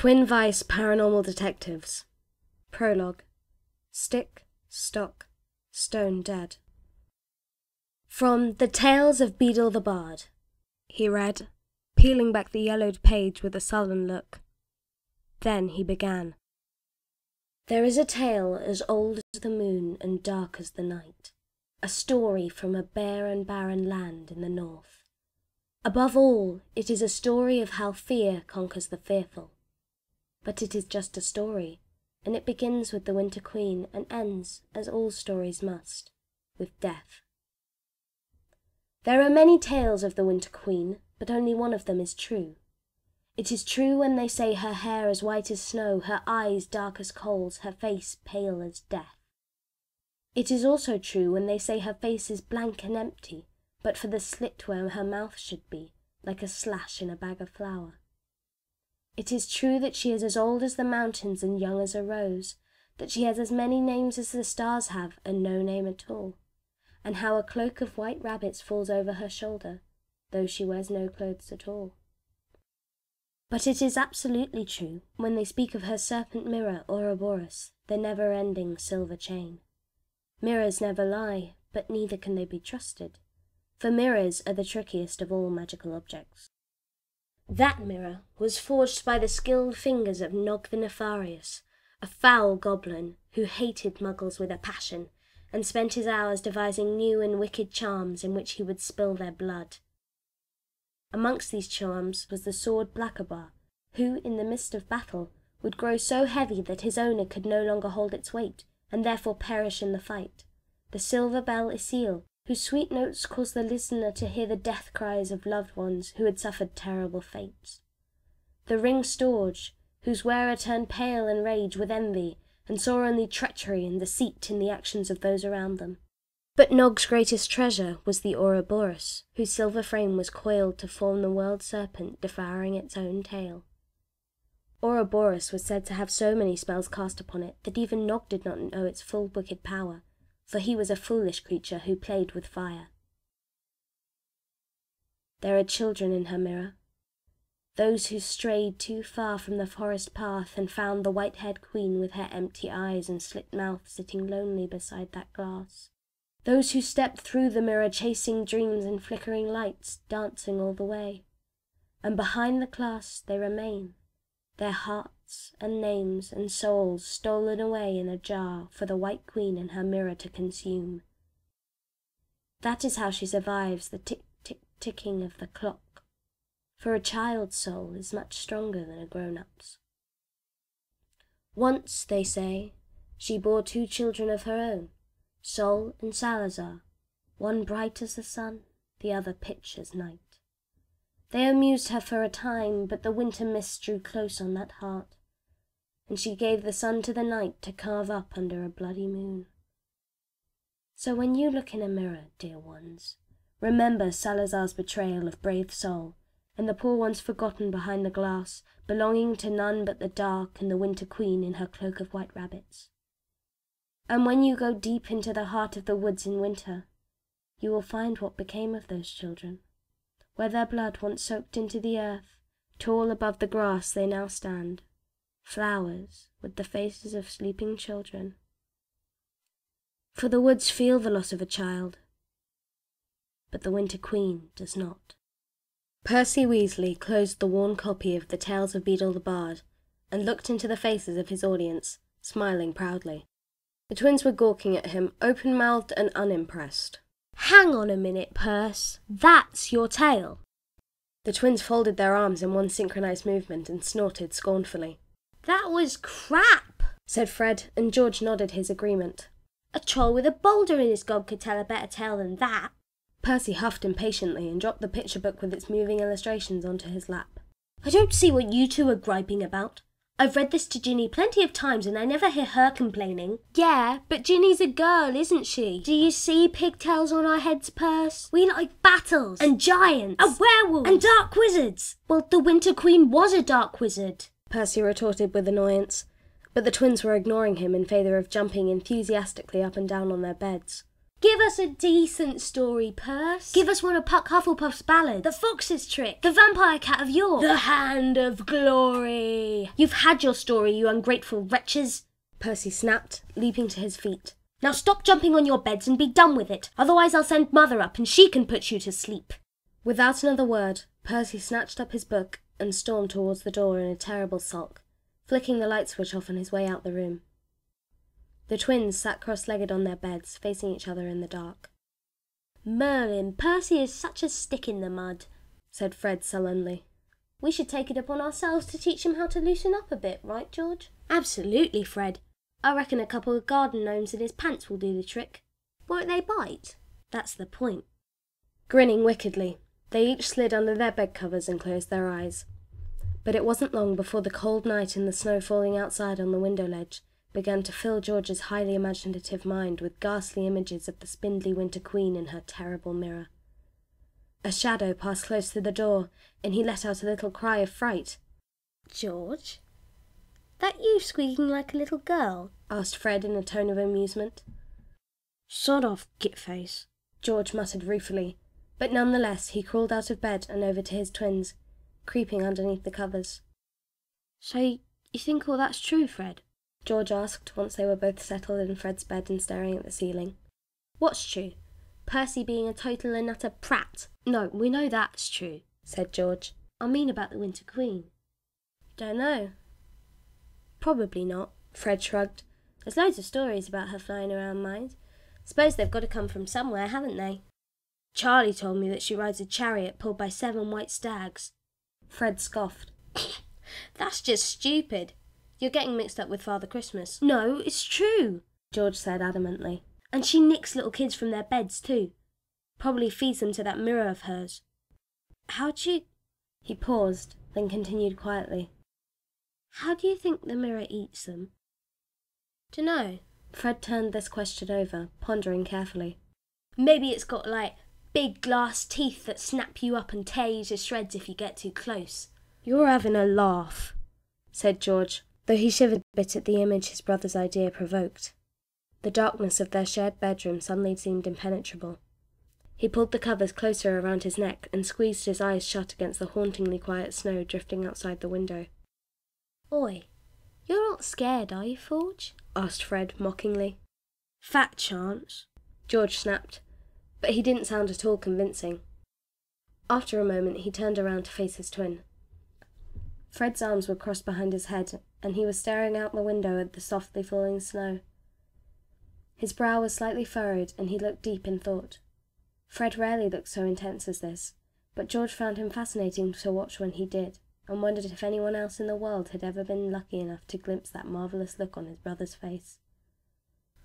Twin Vice Paranormal Detectives. Prologue. Stick, Stock, Stone Dead. From The Tales of Beadle the Bard, he read, peeling back the yellowed page with a sullen look. Then he began. There is a tale as old as the moon and dark as the night, a story from a bare and barren land in the north. Above all, it is a story of how fear conquers the fearful. But it is just a story, and it begins with the Winter Queen and ends, as all stories must, with death. There are many tales of the Winter Queen, but only one of them is true. It is true when they say her hair as white as snow, her eyes dark as coals, her face pale as death. It is also true when they say her face is blank and empty, but for the slit where her mouth should be, like a slash in a bag of flour. It is true that she is as old as the mountains and young as a rose, that she has as many names as the stars have and no name at all, and how a cloak of white rabbits falls over her shoulder, though she wears no clothes at all. But it is absolutely true when they speak of her serpent mirror Ouroboros, the never-ending silver chain. Mirrors never lie, but neither can they be trusted, for mirrors are the trickiest of all magical objects. That mirror was forged by the skilled fingers of Nog the Nefarious, a foul goblin who hated muggles with a passion, and spent his hours devising new and wicked charms in which he would spill their blood. Amongst these charms was the sword Blackabar, who, in the midst of battle, would grow so heavy that his owner could no longer hold its weight, and therefore perish in the fight. The silver bell Isil, whose sweet notes caused the listener to hear the death cries of loved ones who had suffered terrible fates. The ring Storge, whose wearer turned pale in rage with envy, and saw only treachery and deceit in the actions of those around them. But Nog's greatest treasure was the Ouroboros, whose silver frame was coiled to form the world serpent devouring its own tail. Ouroboros was said to have so many spells cast upon it that even Nog did not know its full wicked power, for he was a foolish creature who played with fire. There are children in her mirror, those who strayed too far from the forest path and found the white-haired queen with her empty eyes and slit mouth sitting lonely beside that glass. Those who stepped through the mirror chasing dreams and flickering lights, dancing all the way. And behind the glass they remain, their hearts and names and souls stolen away in a jar for the White Queen and her mirror to consume. That is how she survives the tick-tick-ticking of the clock, for a child's soul is much stronger than a grown-up's. Once, they say, she bore 2 children of her own, Sol and Salazar, one bright as the sun, the other pitch as night. They amused her for a time, but the winter mist drew close on that heart, and she gave the sun to the night to carve up under a bloody moon. So when you look in a mirror, dear ones, remember Salazar's betrayal of brave Sol, and the poor ones forgotten behind the glass, belonging to none but the dark and the Winter Queen in her cloak of white rabbits. And when you go deep into the heart of the woods in winter, you will find what became of those children. Where their blood once soaked into the earth, tall above the grass they now stand, flowers with the faces of sleeping children. For the woods feel the loss of a child, but the Winter Queen does not. Percy Weasley closed the worn copy of The Tales of Beadle the Bard and looked into the faces of his audience, smiling proudly. The twins were gawking at him, open-mouthed and unimpressed. "Hang on a minute, Perce. That's your tale." The twins folded their arms in one synchronized movement and snorted scornfully. "That was crap," said Fred, and George nodded his agreement. "A troll with a boulder in his gob could tell a better tale than that." Percy huffed impatiently and dropped the picture book with its moving illustrations onto his lap. "I don't see what you two are griping about. I've read this to Ginny plenty of times and I never hear her complaining." "Yeah, but Ginny's a girl, isn't she? Do you see pigtails on our heads, Perce? We like battles and giants and werewolves and dark wizards." "Well, the Winter Queen was a dark wizard," Percy retorted with annoyance, but the twins were ignoring him in favour of jumping enthusiastically up and down on their beds. Give us a decent story, Percy. Give us one of Puck Hufflepuff's ballads. The Fox's Trick. The Vampire Cat of York. The Hand of Glory. You've had your story, you ungrateful wretches, Percy snapped, leaping to his feet. Now stop jumping on your beds and be done with it. Otherwise I'll send Mother up and she can put you to sleep. Without another word, Percy snatched up his book and stormed towards the door in a terrible sulk, flicking the light switch off on his way out the room. The twins sat cross-legged on their beds, facing each other in the dark. Merlin, Percy is such a stick in the mud, said Fred sullenly. We should take it upon ourselves to teach him how to loosen up a bit, right, George? Absolutely, Fred. I reckon a couple of garden gnomes in his pants will do the trick. Won't they bite? That's the point. Grinning wickedly, they each slid under their bed covers and closed their eyes. But it wasn't long before the cold night and the snow falling outside on the window ledge began to fill George's highly imaginative mind with ghastly images of the spindly Winter Queen in her terrible mirror. A shadow passed close to the door, and he let out a little cry of fright. George? That you squeaking like a little girl? Asked Fred in a tone of amusement. Sod off, git-face, George muttered ruefully, but nonetheless he crawled out of bed and over to his twins, creeping underneath the covers. So you think all that's true, Fred? George asked once they were both settled in Fred's bed and staring at the ceiling. What's true? Percy being a total and utter prat? No, we know that's true, said George. I mean about the Winter Queen. Don't know. Probably not, Fred shrugged. There's loads of stories about her flying around mines. Suppose they've got to come from somewhere, haven't they? Charlie told me that she rides a chariot pulled by 7 white stags. Fred scoffed. That's just stupid. You're getting mixed up with Father Christmas. No, it's true, George said adamantly. And she nicks little kids from their beds too. Probably feeds them to that mirror of hers. How'd you... He paused, then continued quietly. How do you think the mirror eats them? Dunno. Fred turned this question over, pondering carefully. Maybe it's got, big glass teeth that snap you up and tear you to shreds if you get too close. You're having a laugh, said George, though he shivered a bit at the image his brother's idea provoked. The darkness of their shared bedroom suddenly seemed impenetrable. He pulled the covers closer around his neck and squeezed his eyes shut against the hauntingly quiet snow drifting outside the window. Oi, you're not scared, are you, Forge? Asked Fred mockingly. Fat chance, George snapped, but he didn't sound at all convincing. After a moment he turned around to face his twin. Fred's arms were crossed behind his head, and he was staring out the window at the softly falling snow. His brow was slightly furrowed, and he looked deep in thought. Fred rarely looked so intense as this, but George found him fascinating to watch when he did, and wondered if anyone else in the world had ever been lucky enough to glimpse that marvellous look on his brother's face.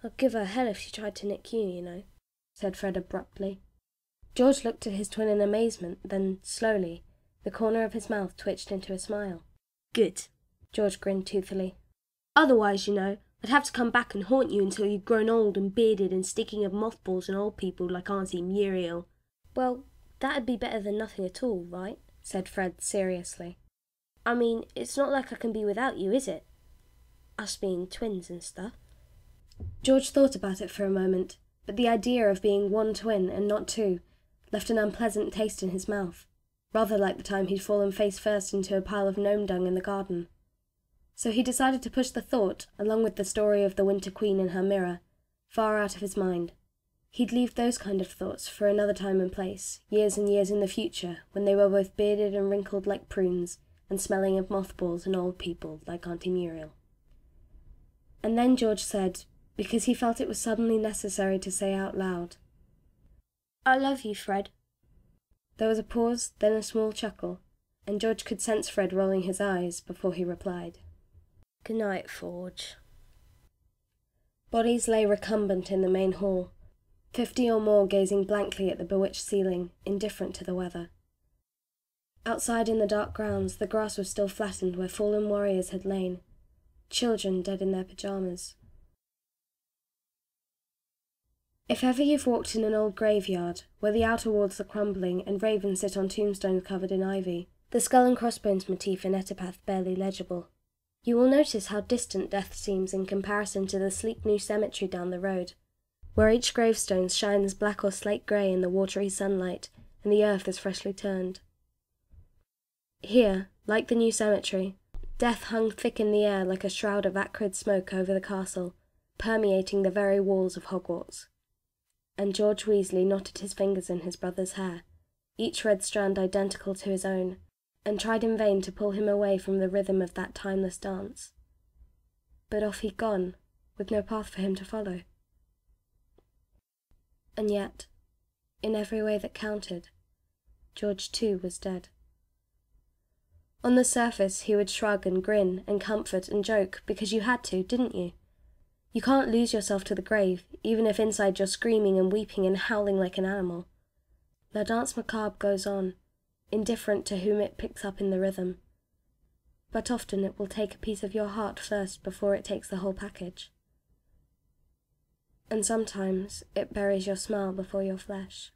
I'd give her hell if she tried to nick you, you know, said Fred abruptly. George looked at his twin in amazement, then, slowly, the corner of his mouth twitched into a smile. Good, George grinned toothily. Otherwise, you know, I'd have to come back and haunt you until you'd grown old and bearded and stinking of mothballs and old people like Auntie Muriel. Well, that'd be better than nothing at all, right? Said Fred seriously. I mean, it's not like I can be without you, is it? Us being twins and stuff. George thought about it for a moment, but the idea of being one twin and not two left an unpleasant taste in his mouth, rather like the time he'd fallen face first into a pile of gnome dung in the garden. So he decided to push the thought, along with the story of the Winter Queen and her mirror, far out of his mind. He'd leave those kind of thoughts for another time and place, years and years in the future, when they were both bearded and wrinkled like prunes, and smelling of mothballs and old people like Auntie Muriel. And then George said, because he felt it was suddenly necessary to say out loud, I love you, Fred. There was a pause, then a small chuckle, and George could sense Fred rolling his eyes before he replied. Good night, Forge. Bodies lay recumbent in the main hall, 50 or more gazing blankly at the bewitched ceiling, indifferent to the weather. Outside in the dark grounds, the grass was still flattened where fallen warriors had lain, children dead in their pyjamas. If ever you've walked in an old graveyard, where the outer walls are crumbling and ravens sit on tombstones covered in ivy, the skull and crossbones motif in Etapath barely legible, you will notice how distant death seems in comparison to the sleek new cemetery down the road, where each gravestone shines black or slate grey in the watery sunlight, and the earth is freshly turned. Here, like the new cemetery, death hung thick in the air like a shroud of acrid smoke over the castle, permeating the very walls of Hogwarts. And George Weasley knotted his fingers in his brother's hair, each red strand identical to his own, and tried in vain to pull him away from the rhythm of that timeless dance. But off he'd gone, with no path for him to follow. And yet, in every way that counted, George too was dead. On the surface he would shrug and grin and comfort and joke because you had to, didn't you? You can't lose yourself to the grave, even if inside you're screaming and weeping and howling like an animal. The dance macabre goes on, indifferent to whom it picks up in the rhythm. But often it will take a piece of your heart first before it takes the whole package. And sometimes it buries your smile before your flesh.